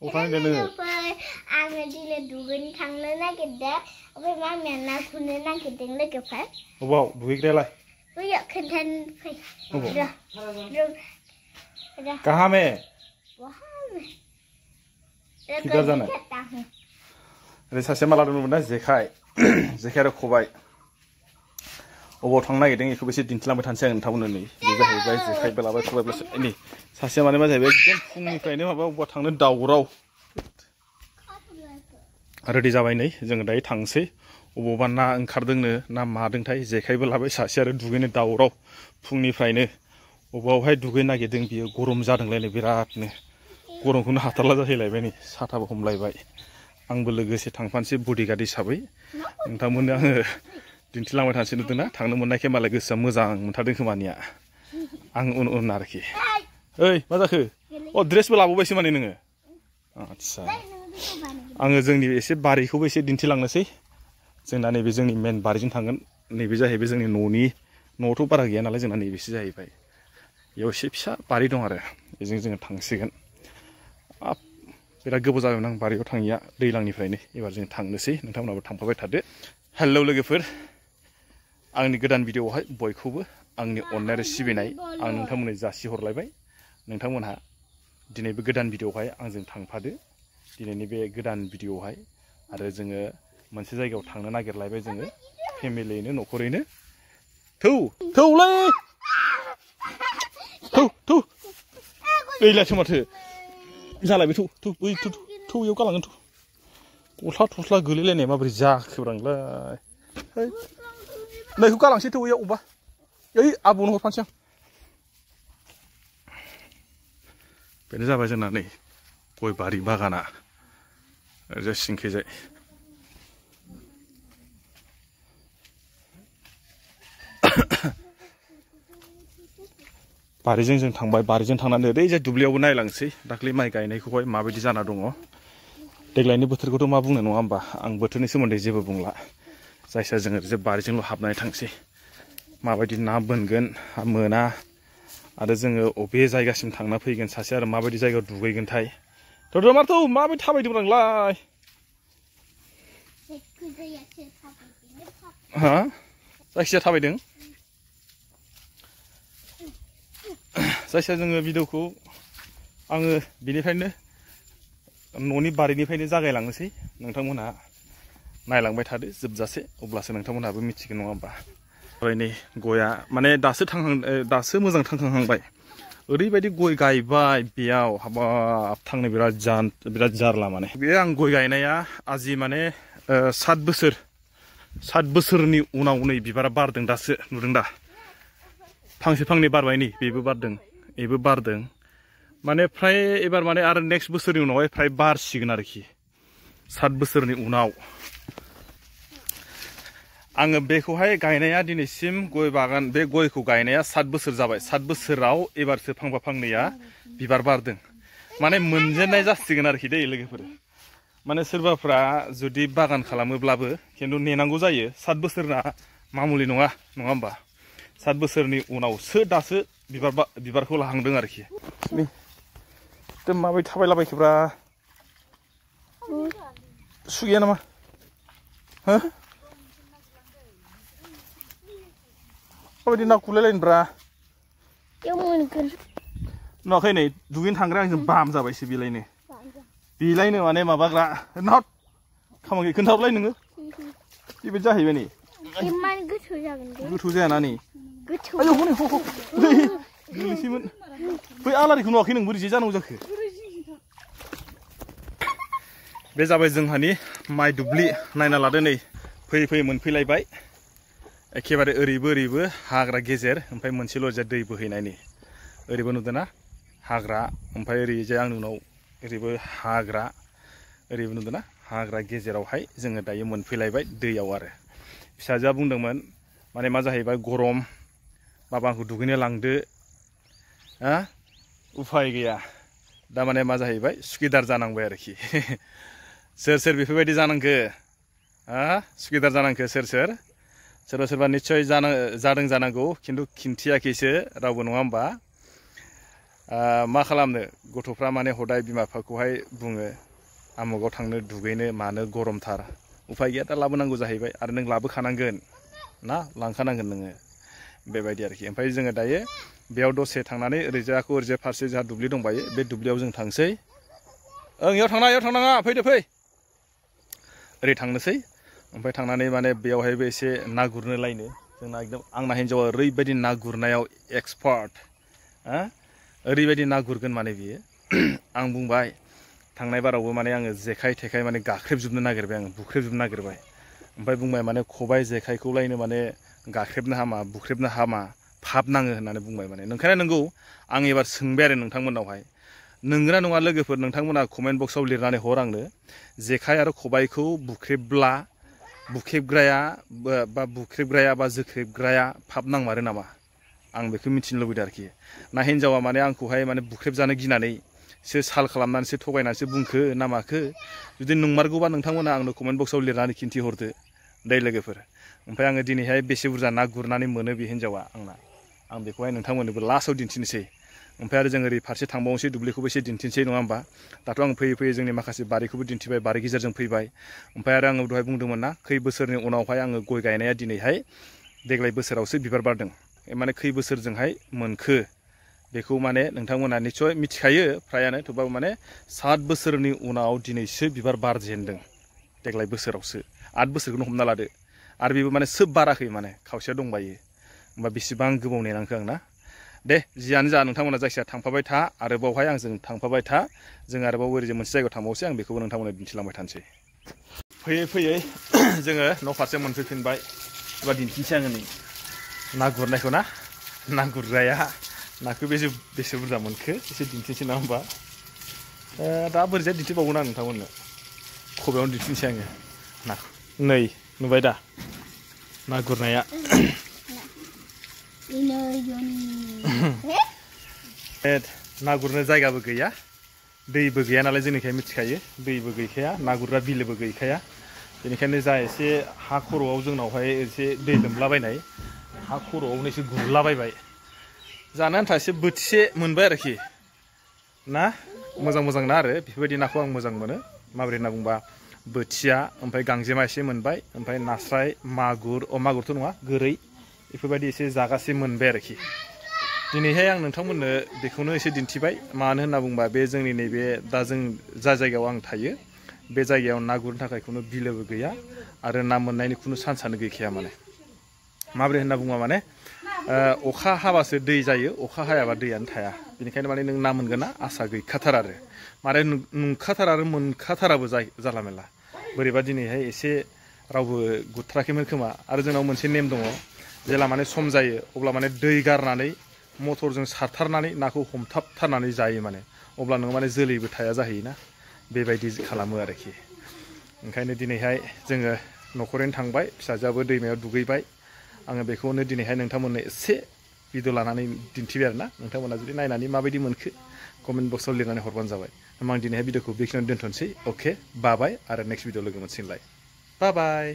अखां देनो आङो दिनै दुगैनो थांनो नागिरदों ओमफ्राय मामिया ना गुरनो नागिरदों लोगोफोर अबाव दुगैग्रायालाय बैयाव खोन्थानो फै कहाँ में वहाँ में किधर जाना है अरे सासे माला दंमोन ना जेखाय जेखाय आरो खबाय अबाव थांनो नागिरदों बेखौ एसे दिन्थिलांबाय थानोसै आं नोंथांमोननो नै बे जाहैबाय जेखायबो लाबाय खबायबो नै सासेया माने मा जाहैबाय एकदम फुंनिफ्रायनो माबा अबावबा थांनो दावराव रेडि जाबाय नै जोङो दायो थांसै अबावबा ना ओंखारदोंनो ना मादोंथाय जेखायबो लाबाय सासे आरो दुगैनो दावराव फुंनिफ्रायनो अबावहाय दुगैनो नागिरदों बियो गरम जादोंलायनो बिरादनो गरमखौनो हाथारला जाहैलायबाय नै साथाबो हमलायबाय आंबो लोगोसे थांफानोसै बडिगार्ड हिसाबै नोंथांमोननो आङो दिन्थिलांबाय थानोसै नुदोंना थांनो मोननायखाय मालाय गोसोआ मोजां मोनथारदों खोमानिया आं उन उन आरोखि ओइ मा जाखो अ ड्रेसबो लाबोबायसो माने नोङो आदसा आङो जोंनि एसे बारिखौबो एसे दिन्थिलांनोसै जोंना नैबे जोंनि मेन बारिजों थांगोन नैबे जाहैबाय जोंनि न'आवथ' बारा गैया नालाय जोंना नैबेसो जाहैबाय बेयाव एसे फिसा बारि दं आरो बेजों जोङो थांसिगोन बिराद गोबाव जाबायमोन आं बारियाव थाङिया दैज्लांनिफ्रायनो एबार जों थांनोसै नोंथांमोनाबो थांफाबाय थादो हेलौ लोगोफोर आंनि गोदान भिडिअआवहाय बयखौबो आंनि अननाय आरो सिबिनाय आं नोंथांमोननो जासिहरलायबाय नोंथांमोनहा दिनै बे गोदान भिडिअआवहाय आंजों थांफादो दिनैनि बे गोदान भिडिअआवहाय आरो जोङो मोनसे जायगायाव थांनो नागिरलायबाय जोङो फेमिलियैनो न'खरैनो थौलै थौ दैलासो माथो जालायबाय थौ इयाव गालांगोन गस्ला थस्ला गोलैलायनाय माबोरै जाखोब्रांलाय नैखौ गालांसै थौ इयाव अबा ओइ आबौनो हरफानोसै आं बेनो जाबाय जोंना नै गय बारि बागाना ओरैजाय सिंखैजाय बारिजों जों थांबाय बारिजों थांनानै ओरैजाय दुब्लियावबो नायलांसै दाख्लै माइ गायनायखौहाय माबायदि जाना दङ देग्लायनि बोथोरखौथ' मा बुंनो नङा होमबा आं बोथोरनि सोमोन्दै जेबो बुंला जायखिया जोङो ओरैजाय बारिजोंल' हाबनानै थांसै माबायदि ना बोनगोन मोना आरो जोङो अबे जायगासिम थांना फैगोन सासे आरो माबायदि जायगायाव दुगैगोनथाय माथो माबायदि थाबायदों आंलाय हा जायखिजाया थाबायदों जायखिया जोङो भिडिअखौ आङो बेनिफ्रायनो न'नि बारिनिफ्रायनो जागायलांनोसै नोंथांमोनहा नायलांबाय थादो जोबजासे अब्लासो नोंथांमोनहाबो मिथिगोन नङा होमबा नै गया माने दासो मोजां थांखांहांबाय ओरैबायदि गय गायबाय बेयाव हाबाब थांनो बिराद जारला माने बे आं गय गायनाया आजि माने 7 बोसोरनि उनाव नै बिबारा बारदों दासो नुदों दा फांसे फांनै बारबाय नै बेबो बारदों माने फ्राय एबार माने आरो नेक्स्ट बोसोरनि उनावहाय फ्राय बारसिगोन आरोखि 7 बोसोरनि उनाव आङो बेखौहाय गायनाया दिनैसिम गय बागान बे गयखौ गायनाया 7 बोसोर जाबाय 7 बोसोराव एबारसो फांफा फांनैया बिबार बारदों माने मोनजेननाय जासिगोन आरोखि दै लोगोफोर माने सोरबाफ्रा जुदि बागान खालामोब्लाबो खिन्थु नेनांगौ जायो 7 बोसोरना मामुलि नङा होमबा 7 बोसोरनि उनावसो दासो बिबारखौ लाहांदों आरोखि माबायदि थाबायलाबायखोब्रा सु गैया नामा हो माबायदि ना गुरलायलायनोब्रा नुवाखै नै दुगैनो थांग्रा आंजों बाम जाबायसो बेलायनो माने माबाग्रा नट खामानि खोन्थाहरलाय नोङो बेबायदि जाहैबाय नै गोथौ जायाना नै आयौ हनै गोलैसैमोन बै आलारिखौ नुवाखै नों बोरै जे जानांगौ जाखो बे जाबाय जोंहानि माइ दुब्लि नायना लादो नै फैयै मोनफैलायबाय एखेबारे ओरैबो हाग्रा गेजेर ओमफ्राय मोनसेल' ओरैजाय दै बोहैनाय नै ओरैबो नुदोंना हाग्रा ओमफ्राय ओरैजाय आंनि उनाव ओरैबो हाग्रा ओरैबो नुदोंना हाग्रा गेजेरावहाय जोङो दायो मोनफैलायबाय दैयाव आरो फिसाजोआ बुंदोंमोन माने मा जाहैबाय गरम बाबा आंखौ दुगैनो लांदो उफाय गैया दा माने मा जाहैबाय सुखिदार जानांबाय आरोखि सोर बेफोरबायदि जानांखो सुखिदार जानांखो सोरबा निस्सय जादों जानांगौ खिन्थु खिन्थियाखैसो रावबो नङा होमबा मा खालामनो गथ'फ्रा माने हदाय बिमा बिफाखौहाय बुङो आमुगाव थांनो दुगैनो मानो गरमथार उफाय गैया दा लाबोनांगौ जाहैबाय आरो नों लाबोखानांगोन ना लांखानांगोन नोङो बेबायदि आरोखि ओमफ्राय जोङो दायो बेयाव दसे थांनानै ओरैजाय फारसे जोंहा दुब्लि दंबायो बे दुब्लियाव जों थांसै ओं इयाव थांनाङा फैदो फै ओरै थांनोसै ओमफ्राय थांनानै माने बेयावहायबो एसे ना गुरनो लायनो जोंना एकदम आंना हिन्जावा ओरैबायदि ना गुरनायाव एक्सपार्ट ओरैबायदि ना गुरगोन माने बियो आं बुंबाय थांनाय बारावबो माने आङो जेखाइ थेखाइ माने गाख्रेबजोबनो नागिरबाय आङो बुख्रेबजोबनो नागिरबाय ओमफ्राय बुंबाय माने खबाइ जेखाइखौ लायनो माने गाख्रेबनो हामा बुख्रेबनो हामा फाब नाङो होननानै बुंबाय माने नंखायना नंगौ आं एबार सोंबाय आरो नोंथांमोननावहाय नंगौना नङा लोगोफोर नोंथांमोना कमेन्ट बक्सआव लिरनानै हर आंनो जेखाइ आरो खबाइखौ बुख्रेबब्ला बुख्रेबग्राया बा जोख्रेबग्राया फाब नांमारो नामा आं बेखौ मिथिनो लुबैदों आरोखि ना हिन्जावा माने आंखौहाय माने बुख्रेबजानो गिनानैसो साल खालामनानैसो थगायनानैसो बुंखो ना माखो जुदि नंमारगौबा नोंथांमोना आंनो कमेन्ट बक्सआव लिरनानै खिन्थिहरदो दे लोगोफोर ओमफ्राय आङो दिनैहाय बेसे बुरजा ना गुरनानै मोनो बे हिन्जावा आंना आं बेखौहाय नोंथांमोननोबो लास्टआव दिन्थिनोसै ओमफ्राय आरो जों ओरै फारसे थांबावनोसै दुब्लिखौबो एसे दिन्थिनोसै नङा होमबा दाथ' आं फैयै जोंनि माखासे बारिखौबो दिन्थिबाय बारि गेजेरजों फैबाय ओमफ्राय आरो आङो दहाय बुंदोंमोन ना खै बोसोरनि उनावहाय आङो गय गायनाया दिनैहाय देग्लाय बोसोरावसो बिबार बारदों माने खै बोसोरजोंहाय मोनखो बेखौ माने नोंथांमोना निस्सय मिथिखायो फ्रायानो थेवबाबो माने 7 बोसोरनि उनाव दिनैसो बिबार बारजेनदों देग्लाय बोसोरावसो 8 बोसोरखौनो हमना लादो आरो बेबो माने सोब बाराखै माने खावसेया दंबायो होमबा बेसेबां गोबाव नेनांखो आं ना दे जियानो जा नोंथांमोना जायखिया थांफाबाय था आरो बावहाय आंजों थांफाबाय था जों आरोबाव ओरैजाय मोनसे जायगायाव थांबावसै आं बेखौबो नोंथांमोननो दिन्थिलांबाय थानोसै फैयै जोङो न' फारसे मोनफैफिनबाय एबा दिन्थिनोसै आङो नै ना गुरनायखौ ना गुरग्राया नाखौ बेसे बुरजा मोनखो एसे दिन्थिनोसै नङा होमबा दा बोरैजाय दिन्थिबावगोन आं नोंथांमोननो खबायावनो दिन्थिनोसै आङो नाखौ नै नुबाय दा ना गुरनाया ना गुरनो जायगाबो गैया दैबो गैया नालाय जोंनिखाय मिथिखायो दैबो गैखाया ना गुरग्रा बिलोबो गैखाया बेनिखायनो जा एसे हा खर'आव जोंनावहाय एसे दै लोमलाबायनाय हा खर'आवनो एसे गुरलाबायबाय जानो आन्था एसे बोथिसे मोनबाय आरोखि ना मोजां ना आरो बेफोरबायदि नाखौ आं मोजां मोनो माबोरै होनना बुंबा बोथिया ओमफ्राय गांजेमा एसे मोनबाय ओमफ्राय नास्राय मागुरथ' नङा गोरै बेफोरबायदि एसे जागासे मोनबाय आरोखि दिनैहाय आं नोंथांमोननो बेखौनो एसे दिन्थिबाय मानो होनना बुंबा बे जोंनि नैबे दा जों जा जायगायाव आं थायो बे जायगायाव ना गुरनो थाखाय खुनु बिलोबो गैया आरो ना मोननायनि खुनु चान्सआनो गैखाया माने माबोरै होनना बुङा माने अखा हाबासो दै जायो अखा हायाबा दैयानो थाया बेनिखायनो माने नों ना मोनगोन ना आसा गैखाथारा आरो माने नंखाथारा आरो मोनखाथाराबो जाला मेला बोरैबा दिनैहाय एसे रावबो गुरथाराखैमोन खोमा आरो जोंनाव मोनसे नेम दङ जेला माने सम जायो अब्ला माने दै गारनानै मटरजों सारथारनानै नाखौ हमथाबथारनानै जायो माने अब्ला नोङो माने जोलैबो थाया जाहैयोना बेबायदि खालामो आरोखि ओंखायनो दिनैहाय जोङो न'खरैनो थांबाय फिसाजोआबो दैमायाव दुगैबाय आङो बेखौनो दिनैहाय नोंथांमोननो एसे भिडिअ लानानै दिन्थिबाय आरोना नोंथांमोना जुदि नायनानै माबायदि मोनखो कमेन्ट बक्सआव लिरनानै हरबानो जाबाय होमबा आं दिनैहाय भिडिअखौ बेखिनियावनो दोन्थ'नोसै अके बाय आरो नेक्स्ट भिडिअ लोगो मोनसिगोनलाय बाय